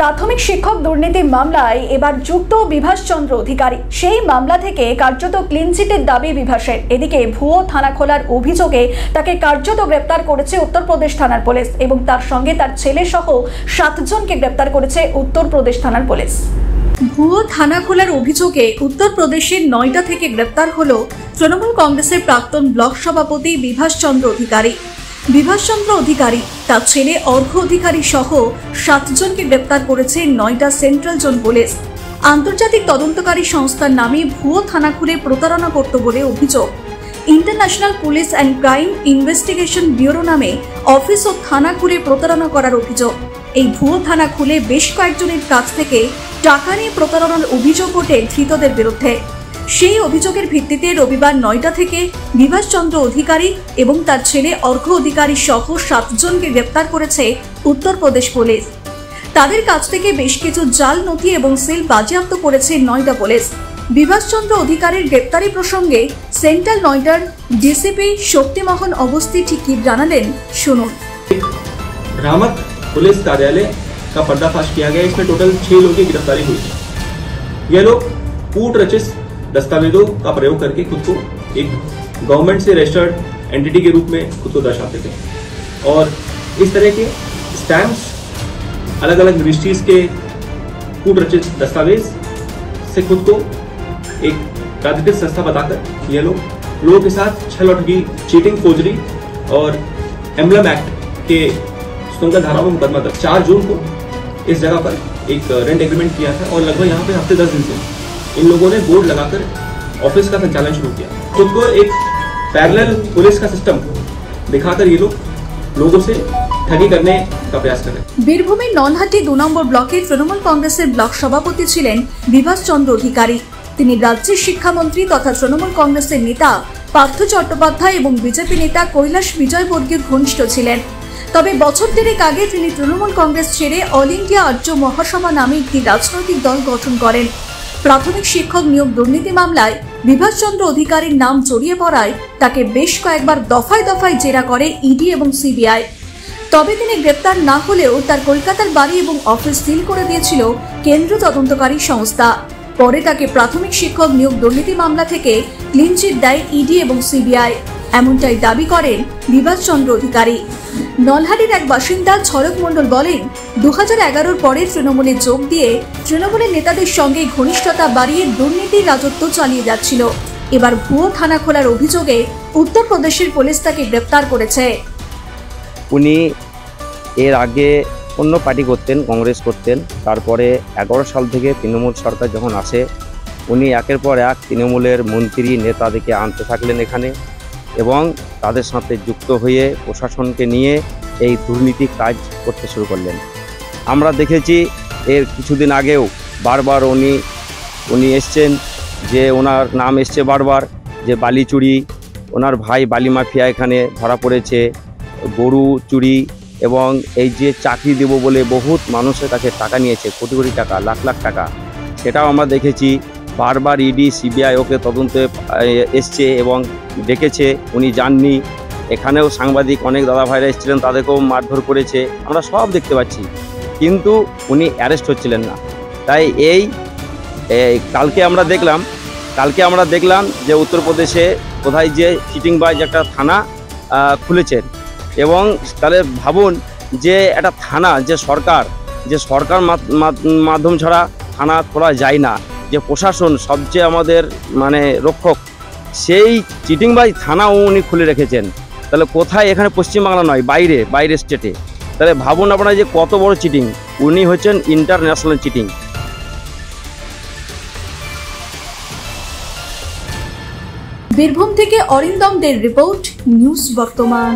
প্রাথমিক শিক্ষক দুর্নীতি মামলায় এবার যুক্ত বিভাস চন্দ্র অধিকারী। সেই মামলা থেকে কার্যত ক্লিন চিটের দাবি বিভাসের। এদিকে ভুয়ো থানা খোলার অভিযোগে তাকে কার্যত গ্রেপ্তার করেছে উত্তরপ্রদেশ থানার পুলিশ এবং তার সঙ্গে তার ছেলে সহ 7 জনকে গ্রেপ্তার করেছে উত্তরপ্রদেশ থানার পুলিশ। ভুয়ো থানা খোলার অভিযোগে উত্তরপ্রদেশের নয়ডা থেকে গ্রেপ্তার হলো তৃণমূল কংগ্রেসের প্রাক্তন ব্লক সভাপতি বিভাস চন্দ্র অধিকারী। বিভাস চন্দ্র অধিকারী, তার ছেলে অর্ঘ্য অধিকারী সহ 7 জনকে গ্রেপ্তার করেছে নয়ডা সেন্ট্রাল জোন পুলিশ। আন্তর্জাতিক তদন্তকারী সংস্থার নামে ভুয়ো থানা খুলে প্রতারণা করত বলে অভিযোগ। International police and crime investigation bureau নামে অফিস ও থানা খুলে প্রতারণা করার অভিযোগ। এই ভুয়ো থানা খুলে বেশ কয়েকজনের কাছ থেকে টাকা নিয়ে প্রতারণার অভিযোগ ওঠে ধৃতদের বিরুদ্ধে। সেই অভিযোগের ভিত্তিতে রবিবার নয়ডা থেকে বিভাস চন্দ্র অধিকারী এবং তার ছেলে অর্ঘ্য অধিকারী সহ 7 জনকে গ্রেপ্তার করেছে উত্তরপ্রদেশ পুলিশ। তাদের কাছ থেকে বেশ কিছু জাল নথি এবং সিল বাজেয়াপ্ত করেছে নয়ডা পুলিশ। বিভাস চন্দ্র অধিকারীর গ্রেপ্তারি প্রসঙ্গে সেন্ট্রাল নয়ডার ডিসিপি शक्तिमोहन अवस्थी ठीक की জানালেন, শুনুন। भ्रामक पुलिस कार्यालय का पर्दाफाश किया गया। इसमें टोटल 6 लोगों की गिरफ्तारी हुई। ये लोग कूट रचित दस्तावेजों का प्रयोग करके खुद को एक गवर्नमेंट से रजिस्टर्ड एंटिटी के रूप में खुद को दर्शाते थे और इस तरह के स्टैम्प्स अलग अलग मिनिस्ट्रीज के कूट रचित दस्तावेज से खुद को एक प्राधिकृत संस्था बताकर ये लोगों के साथ छल और ठगी, चीटिंग, फोर्जरी और एम्बलम एक्ट के सुनकर धाराओं में मुकदमा दर्ज। 4 जून को इस जगह पर एक रेंट एग्रीमेंट किया था और लगभग यहाँ पे हफ्ते 10 दिन से इन लोगों ने बोर्ड लगाकर ऑफिस का संचालन शुरू किया। खुद को एक पैरेलल पुलिस का सिस्टम दिखाकर ये लोगों से ठगी करने का प्रयास कर रहे हैं। বীরভূমের নলহাটি 2 নম্বর ব্লকে তৃণমূল কংগ্রেসের ব্লক সভাপতি ছিলেন বিভাস চন্দ্র অধিকারী। তিনি রাজ্যের শিক্ষামন্ত্রী তথা তৃণমূল কংগ্রেসের নেতা পার্থ চট্টোপাধ্যায় এবং বিজেপি নেতা কৈলাস বিজয়বর্গীয় ঘনিষ্ঠ ছিলেন। তবে বছর দেড়েক আগে তিনি তৃণমূল কংগ্রেস ছেড়ে অল ইন্ডিয়া আর্য মহাসভা নামে একটি রাজনৈতিক দল গঠন করেন। প্রাথমিক শিক্ষক নিয়োগ দুর্নীতি মামলায় বিভাস চন্দ্র অধিকারীর নাম জড়িয়ে পড়ায় তাকে বেশ কয়েকবার দফায় দফায় জেরা করে ইডি এবং সিবিআই। তবে তিনি গ্রেপ্তার না হলেও তার কলকাতার বাড়ি এবং অফিস সিল করে দিয়েছিল কেন্দ্রীয় তদন্তকারী সংস্থা। পরে তাকে প্রাথমিক শিক্ষক নিয়োগ দুর্নীতি মামলা থেকে ক্লিন চিট দেয় ইডি এবং সিবিআই, এমনটাই দাবি করেন বিভাস চন্দ্র অধিকারী। নলহাটির এক বাসিন্দা ঝলক মণ্ডল বলেন, 2011-র পরে তৃণমূলে যোগ দিয়ে তৃণমূলের নেতাদের সঙ্গে ঘনিষ্ঠতা বাড়িয়ে দুর্নীতির রাজত্ব চালিয়ে যাচ্ছিল। এবার ভুয়ো থানা খোলার অভিযোগে উত্তরপ্রদেশের পুলিশ তাকে গ্রেপ্তার করেছে। উনি এর আগে অন্য পার্টি করতেন, কংগ্রেস করতেন। তারপরে 11 সাল থেকে তৃণমূল সরকার যখন আসে উনি একের পর এক তৃণমূলের মন্ত্রী নেতাদেরকে আনতে থাকলেন এখানে এবং তাদের সাথে যুক্ত হয়ে প্রশাসনকে নিয়ে এই দুর্নীতি কাজ করতে শুরু করলেন। আমরা দেখেছি এর কিছুদিন আগেও বারবার উনি এসছেন, যে ওনার নাম এসছে বারবার, যে বালি চুরি, ওনার ভাই বালি মাফিয়া এখানে ধরা পড়েছে, গরু চুরি এবং এই যে চাকরি দেব বলে বহুত মানুষের কাছে টাকা নিয়েছে, কোটি কোটি টাকা, লাখ লাখ টাকা, সেটাও আমরা দেখেছি। বারবার ইডি সিবিআই ওকে তদন্তে এসছে এবং ডেকেছে, উনি যাননি। এখানেও সাংবাদিক অনেক দাদা ভাইরা এসেছিলেন, তাদেরকেও মারধর করেছে, আমরা সব দেখতে পাচ্ছি, কিন্তু উনি অ্যারেস্ট হচ্ছিলেন না। তাই কালকে আমরা দেখলাম যে উত্তরপ্রদেশে কোথায় যে চিটিংবাজ একটা থানা খুলেছেন এবং তাহলে ভাবুন যে একটা থানা, যে সরকার মাধ্যম ছাড়া থানা খোলা যায় না, যে প্রশাসন সবচেয়ে আমাদের মানে রক্ষক, সেই চিটিংবাজ থানাও উনি খুলে রেখেছেন। তাহলে কোথায়? এখানে পশ্চিমবাংলা নয়, বাইরে স্টেটে। তাহলে ভাবুন আপনারা যে কত বড় চিটিং। উনি হচ্ছেন ইন্টারন্যাশনাল চিটিং। বীরভূম থেকে অরিন্দম দের রিপোর্ট, নিউজ বর্তমান।